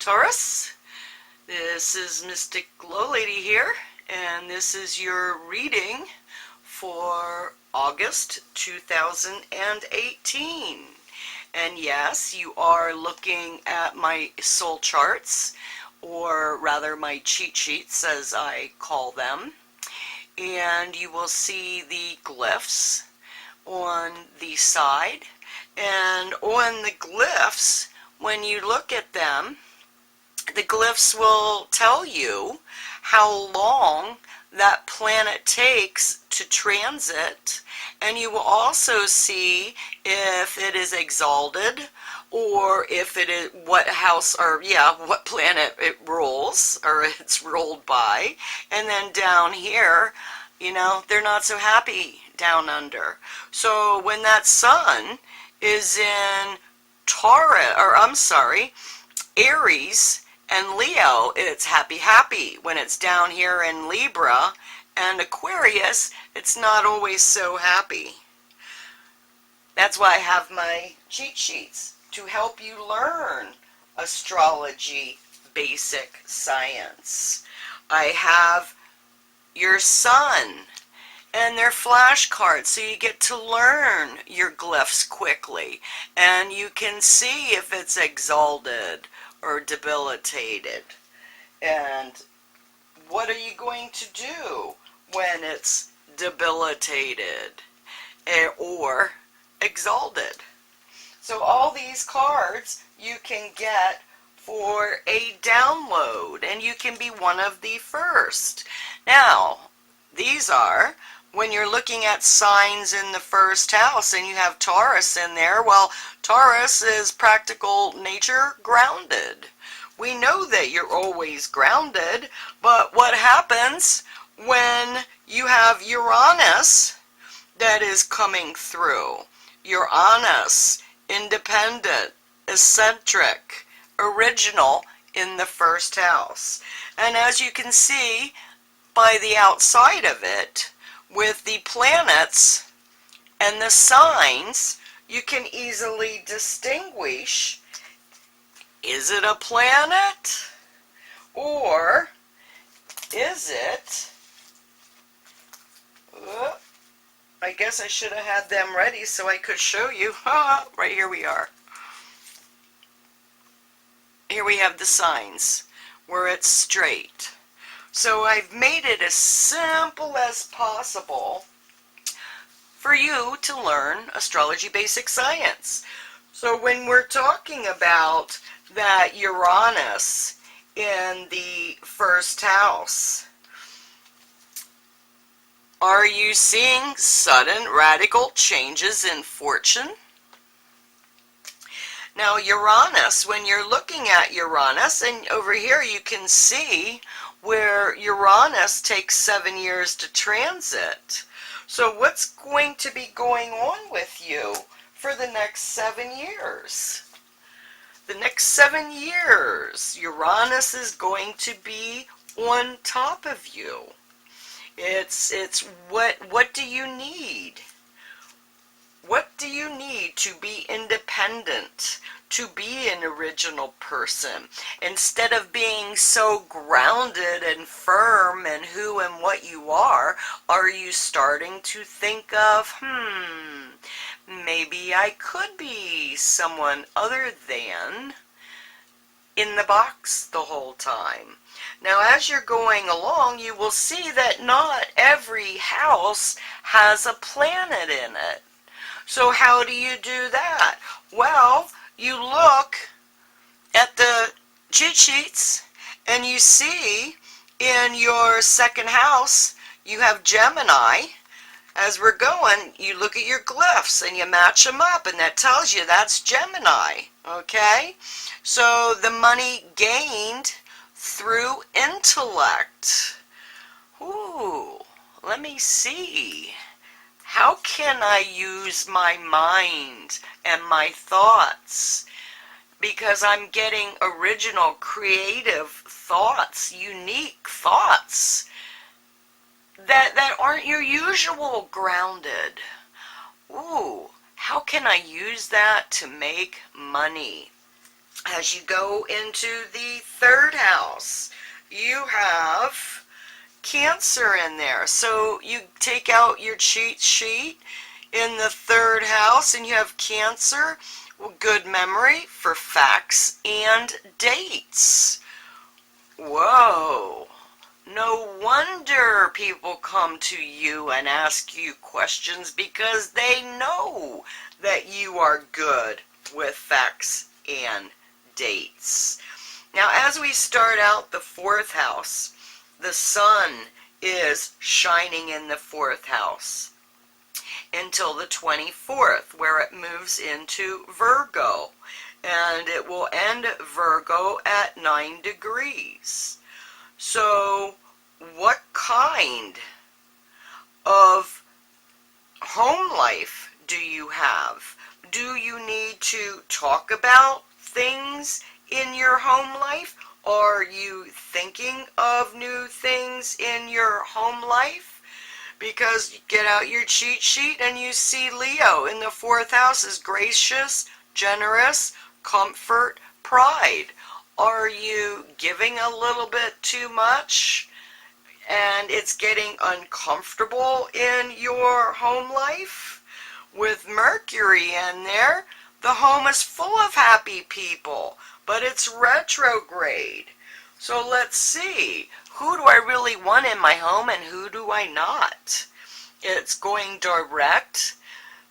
Taurus. This is Mystic GLoLady here, and this is your reading for August 2018. And yes, you are looking at my soul charts, or rather my cheat sheets as I call them, and you will see the glyphs on the side. And on the glyphs, when you look at them, the glyphs will tell you how long that planet takes to transit, and you will also see if it is exalted or if it is what house or what planet it rolls or it's rolled by. And then down here, they're not so happy down under. So when that sun is in Aries and Leo, it's happy. When it's down here in Libra and Aquarius, it's not always so happy. That's why I have my cheat sheets, to help you learn astrology basic science. I have your sun and their flashcards, so you get to learn your glyphs quickly, and you can see if it's exalted or debilitated. And what are you going to do when it's debilitated or exalted? So all these cards you can get for a download, and you can be one of the first. Now, these are when you're looking at signs in the first house and you have Taurus in there. Well, Taurus is practical nature, grounded. We know that you're always grounded, but what happens when you have Uranus that is coming through? Uranus, independent, eccentric, original in the first house. And as you can see by the outside of it, with the planets and the signs, you can easily distinguish, is it a planet or is it, I guess I should have had them ready so I could show you. Right here we are. Here we have the signs where it's straight. So I've made it as simple as possible for you to learn astrology basic science. So when we're talking about that Uranus in the first house, are you seeing sudden radical changes in fortune? Now Uranus, when you're looking at Uranus, and over here you can see where Uranus takes 7 years to transit. So what's going to be going on with you for the next 7 years? The next 7 years, Uranus is going to be on top of you. It's what do you need? What do you need to be independent, to be an original person? Instead of being so grounded and firm in who and what you are you starting to think of, maybe I could be someone other than in the box the whole time? Now, as you're going along, you will see that not every house has a planet in it. So how do you do that? Well, you look at the cheat sheets and you see in your second house you have Gemini. As we're going, you look at your glyphs and you match them up, and that tells you that's Gemini, okay? So the money gained through intellect. Ooh, let me see. How can I use my mind and my thoughts? Because I'm getting original, creative thoughts, unique thoughts that aren't your usual grounded. Ooh, how can I use that to make money? As you go into the third house, you have Cancer in there. So you take out your cheat sheet in the third house and you have Cancer. Well, good memory for facts and dates. Whoa. No wonder people come to you and ask you questions, because they know that you are good with facts and dates. Now, as we start out the fourth house, the sun is shining in the fourth house until the 24th, where it moves into Virgo, and it will end Virgo at 9 degrees. So what kind of home life do you have? Do you need to talk about things in your home life? Are you thinking of new things in your home life? Because you get out your cheat sheet and you see Leo in the fourth house is gracious, generous, comfort, pride. Are you giving a little bit too much and it's getting uncomfortable in your home life? With Mercury in there, the home is full of happy people, but it's retrograde. So let's see, who do I really want in my home and who do I not? It's going direct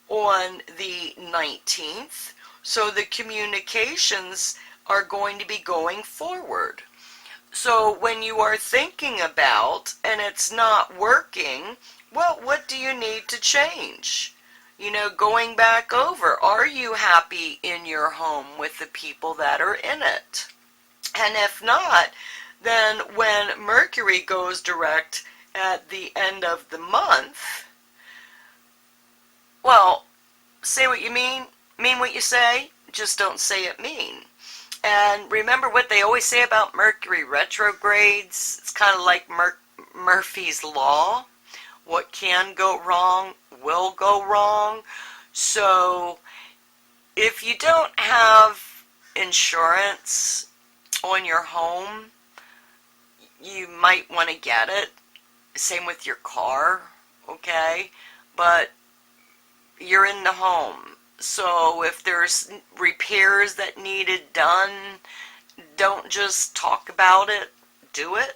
on the 19th, so the communications are going to be going forward. So when you are thinking about and it's not working, well, what do you need to change? You know, going back over, are you happy in your home with the people that are in it? And if not, then when Mercury goes direct at the end of the month, well, say what you mean what you say, just don't say it mean. And remember what they always say about Mercury retrogrades. It's kind of like Murphy's Law. What can go wrong will go wrong. So if you don't have insurance on your home, you might want to get it. Same with your car, okay? But you're in the home. So if there's repairs that needed done, don't just talk about it, do it.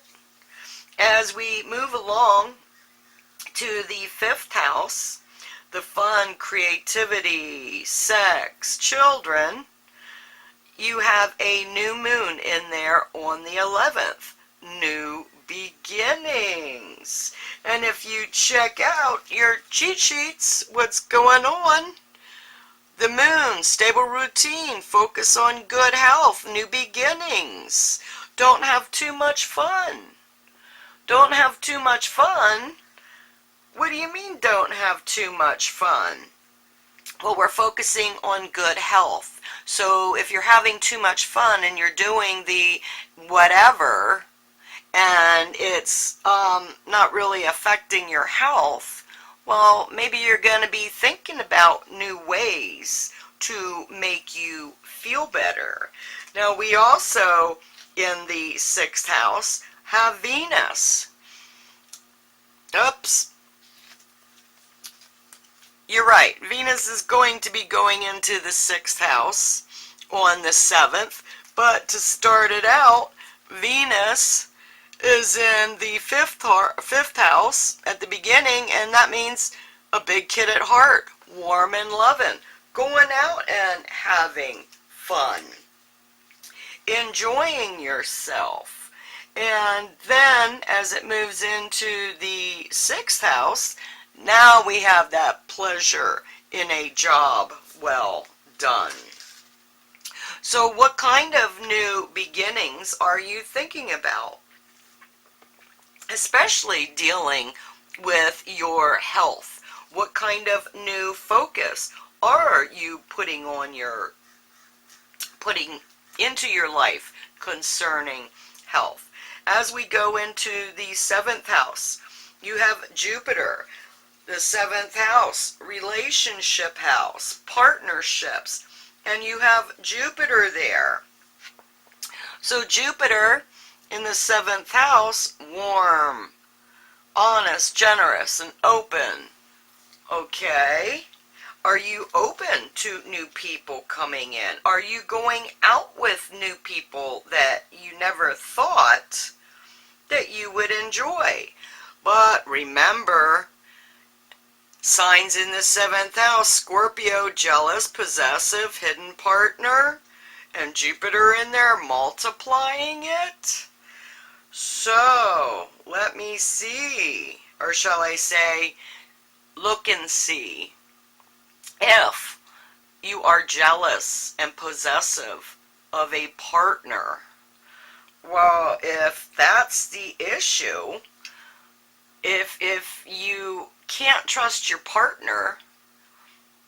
As we move along to the fifth house, the fun, creativity, sex, children, you have a new moon in there on the 11th. New beginnings. And if you check out your cheat sheets, what's going on? The moon, stable routine, focus on good health, new beginnings. Don't have too much fun. Don't have too much fun? What do you mean don't have too much fun? Well, we're focusing on good health. So if you're having too much fun and you're doing the whatever and it's not really affecting your health, well, maybe you're going to be thinking about new ways to make you feel better. Now, we also, in the sixth house, have Venus. Oops. You're right. Venus is going to be going into the sixth house on the 7th. But to start it out, Venus is in the fifth house at the beginning, and that means a big kid at heart, warm and loving, going out and having fun, enjoying yourself. And then as it moves into the sixth house, now we have that pleasure in a job well done. So what kind of new beginnings are you thinking about? Especially dealing with your health. What kind of new focus are you putting into your life concerning health? As we go into the 7th house, you have Jupiter. The 7th house, relationship house, partnerships, and you have Jupiter there. So Jupiter in the 7th house, warm, honest, generous, and open. Okay. Are you open to new people coming in? Are you going out with new people that you never thought that you would enjoy? But remember, signs in the 7th house, Scorpio, jealous, possessive, hidden partner, and Jupiter in there multiplying it. So, let me see, or shall I say, look and see if you are jealous and possessive of a partner. Well, if that's the issue, if you can't trust your partner,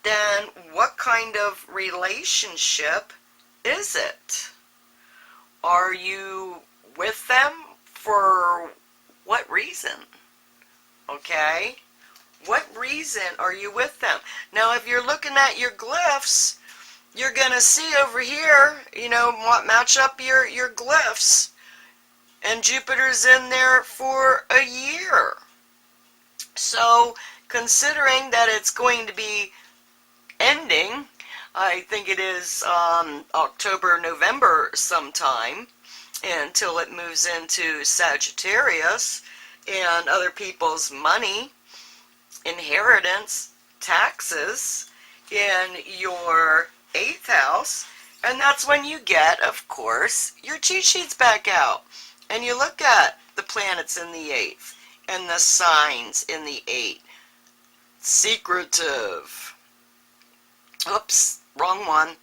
then what kind of relationship is it? Are you with them for what reason? Okay? What reason are you with them? Now, if you're looking at your glyphs, you're going to see over here, match up your glyphs. And Jupiter's in there for a year. So, considering that it's going to be ending, I think it is October, November sometime, until it moves into Sagittarius and other people's money, inheritance, taxes in your 8th house, and that's when you get, of course, your cheat sheets back out, and you look at the planets in the 8th and the signs in the 8th. Secretive. Oops, wrong one.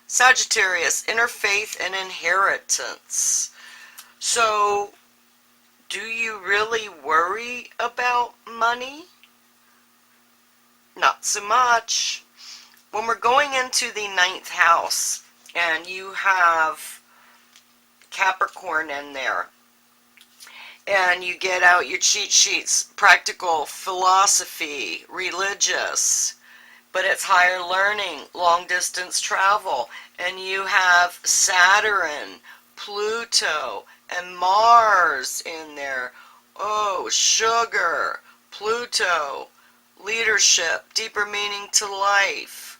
Sagittarius, interfaith and inheritance. So, do you really worry about money? Not so much. When we're going into the 9th house and you have Capricorn in there and you get out your cheat sheets, practical, philosophy, religious, but it's higher learning, long distance travel, and you have Saturn, Pluto, and Mars in there. Oh, sugar, Pluto, leadership, deeper meaning to life.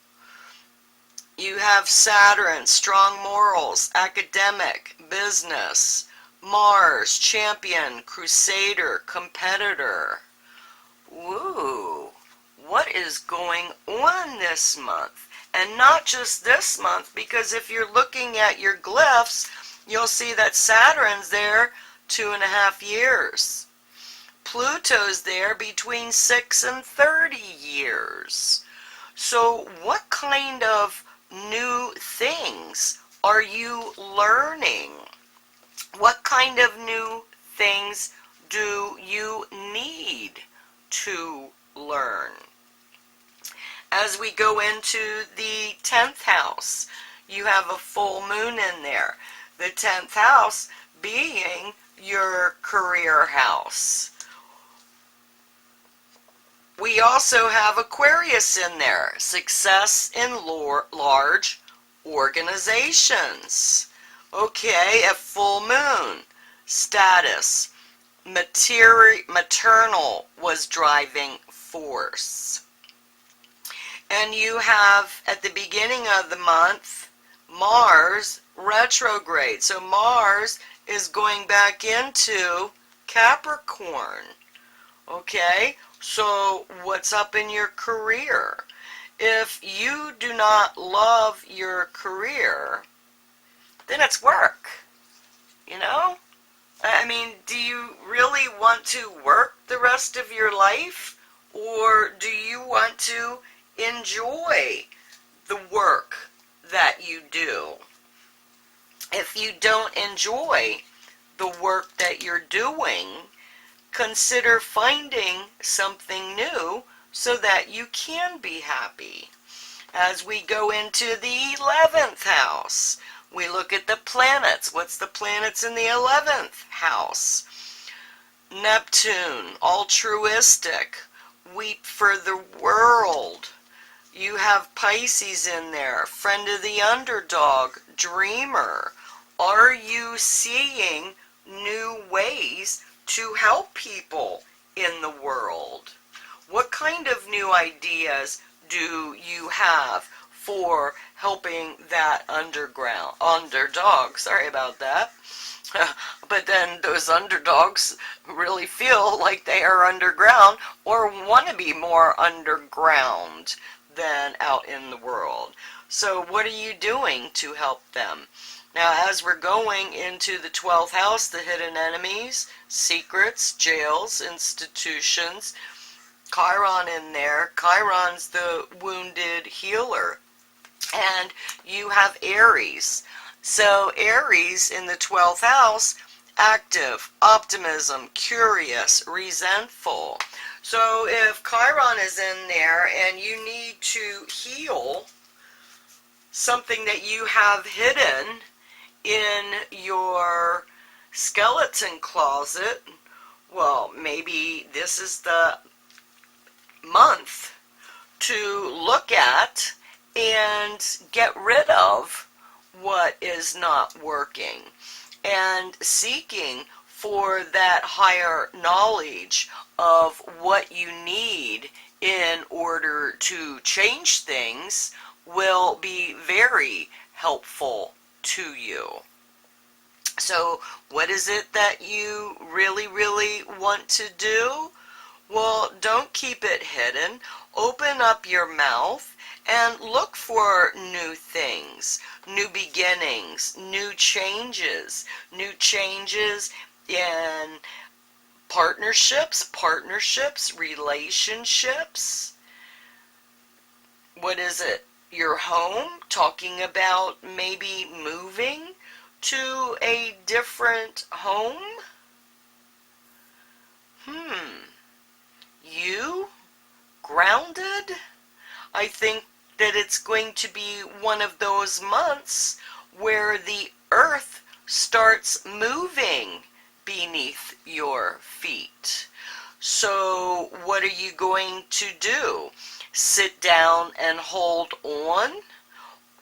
You have Saturn, strong morals, academic, business. Mars, champion, crusader, competitor. Woo! What is going on this month? And not just this month, because if you're looking at your glyphs, you'll see that Saturn's there 2.5 years. Pluto's there between 6 and 30 years. So what kind of new things are you learning? What kind of new things do you need to learn? As we go into the 10th house, you have a full moon in there. The 10th house being your career house. We also have Aquarius in there. Success in large organizations. Okay, at full moon, status, maternal was driving force. And you have, at the beginning of the month, Mars retrograde. So Mars is going back into Capricorn. Okay, so what's up in your career? If you do not love your career, then it's work, I mean, do you really want to work the rest of your life? Or do you want to enjoy the work that you do? If you don't enjoy the work that you're doing, consider finding something new so that you can be happy. As we go into the 11th house, we look at the planets. What's the planets in the 11th house? Neptune, altruistic, weep for the world. You have Pisces in there, friend of the underdog, dreamer, Are you seeing new ways to help people in the world? What kind of new ideas do you have for helping that underdog? Sorry about that. But then those underdogs really feel like they are underground or want to be more underground than out in the world. So what are you doing to help them? Now, as we're going into the 12th house, the hidden enemies, secrets, jails, institutions, Chiron in there. Chiron's the wounded healer. And you have Aries. So Aries in the 12th house, active, optimism, curious, resentful. So if Chiron is in there and you need to heal something that you have hidden in your skeleton closet, well, maybe this is the month to look at and get rid of what is not working, and seeking for that higher knowledge of what you need in order to change things will be very helpful to you. So what is it that you really want to do? Well, don't keep it hidden. Open up your mouth and look for new things, new beginnings, new changes in partnerships, relationships. What is it? Your home? Talking about maybe moving to a different home? You? Grounded? I think that it's going to be one of those months where the earth starts moving beneath your feet. So what are you going to do? Sit down and hold on?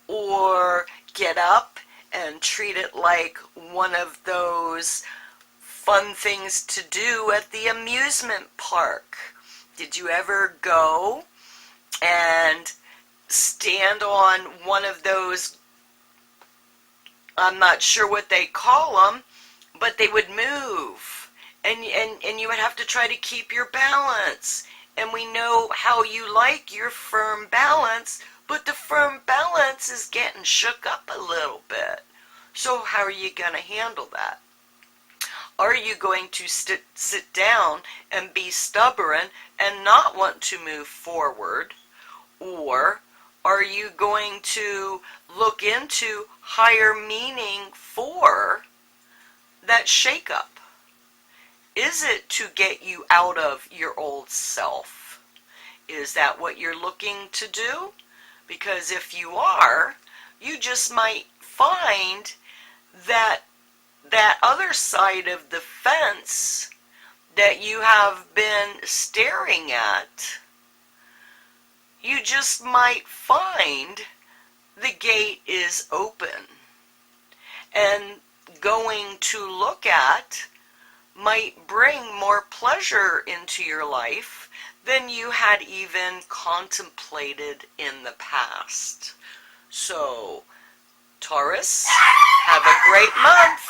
Or get up and treat it like one of those fun things to do at the amusement park? Did you ever go and stand on one of those, I'm not sure what they call them, but they would move, and you would have to try to keep your balance, and we know how you like your firm balance, but the firm balance is getting shook up a little bit. So how are you going to handle that? Are you going to sit down and be stubborn and not want to move forward? Or are you going to look into higher meaning for that shakeup? Is it to get you out of your old self? Is that what you're looking to do? Because if you are, you just might find that other side of the fence that you have been staring at, you just might find the gate is open, and going to look at might bring more pleasure into your life than you had even contemplated in the past. So, Taurus, have a great month.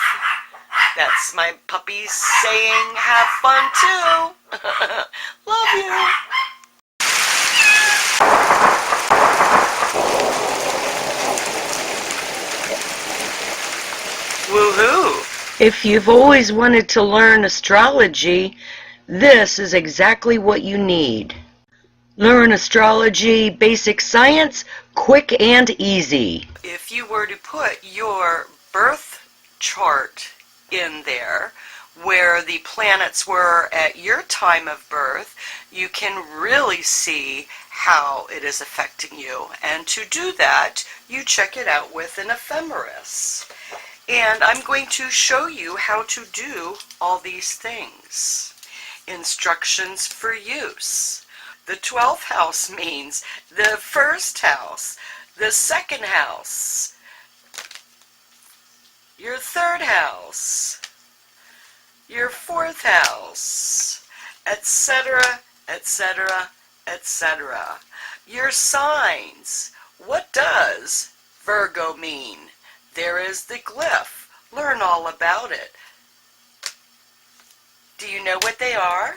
That's my puppies saying have fun too. Love you. Woohoo! If you've always wanted to learn astrology, this is exactly what you need. Learn astrology, basic science, quick and easy. If you were to put your birth chart in there, where the planets were at your time of birth, you can really see how it is affecting you. And to do that, you check it out with an ephemeris. And I'm going to show you how to do all these things. Instructions for use. The 12th house means the first house, the second house. your third house, your fourth house, etc., etc., etc. Your signs. What does Virgo mean? There is the glyph. Learn all about it. Do you know what they are?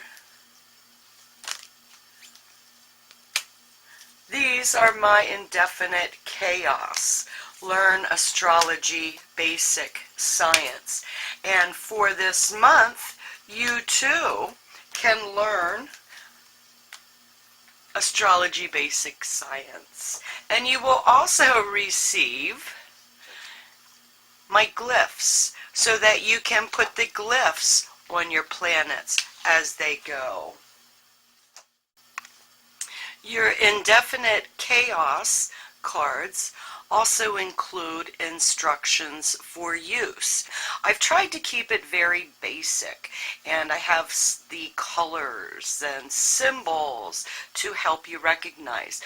These are my indefinite chaos. Learn astrology, basic science. And for this month, you too can learn astrology, basic science. And you will also receive my glyphs so that you can put the glyphs on your planets as they go. Your indefinite chaos cards also include instructions for use. I've tried to keep it very basic, and I have the colors and symbols to help you recognize.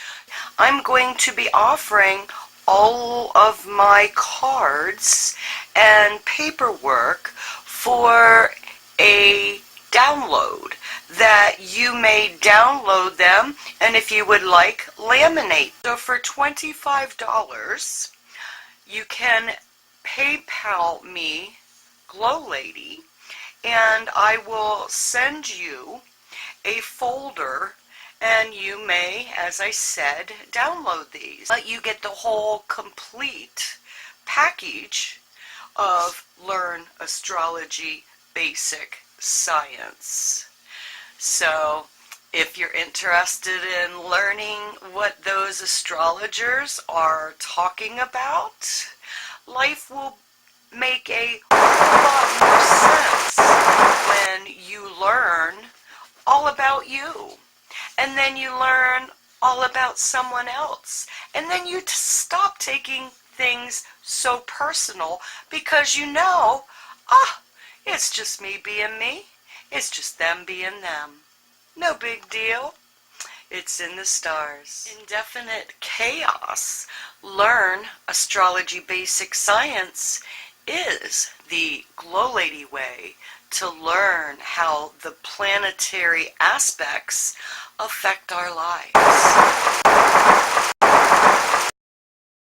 I'm going to be offering all of my cards and paperwork for a download that you may download them, and if you would like, laminate. So for $25 you can PayPal me GLoLady, and I will send you a folder, and you may, as I said, download these. But you get the whole complete package of Learn Astrology Basic Science. So if you're interested in learning what those astrologers are talking about, life will make a lot more sense when you learn all about you. And then you learn all about someone else. And then you stop taking things so personal, because you know, it's just me being me. It's just them being them. No big deal. It's in the stars. Indefinite chaos. Learn astrology basic science is the GLoLady way to learn how the planetary aspects affect our lives.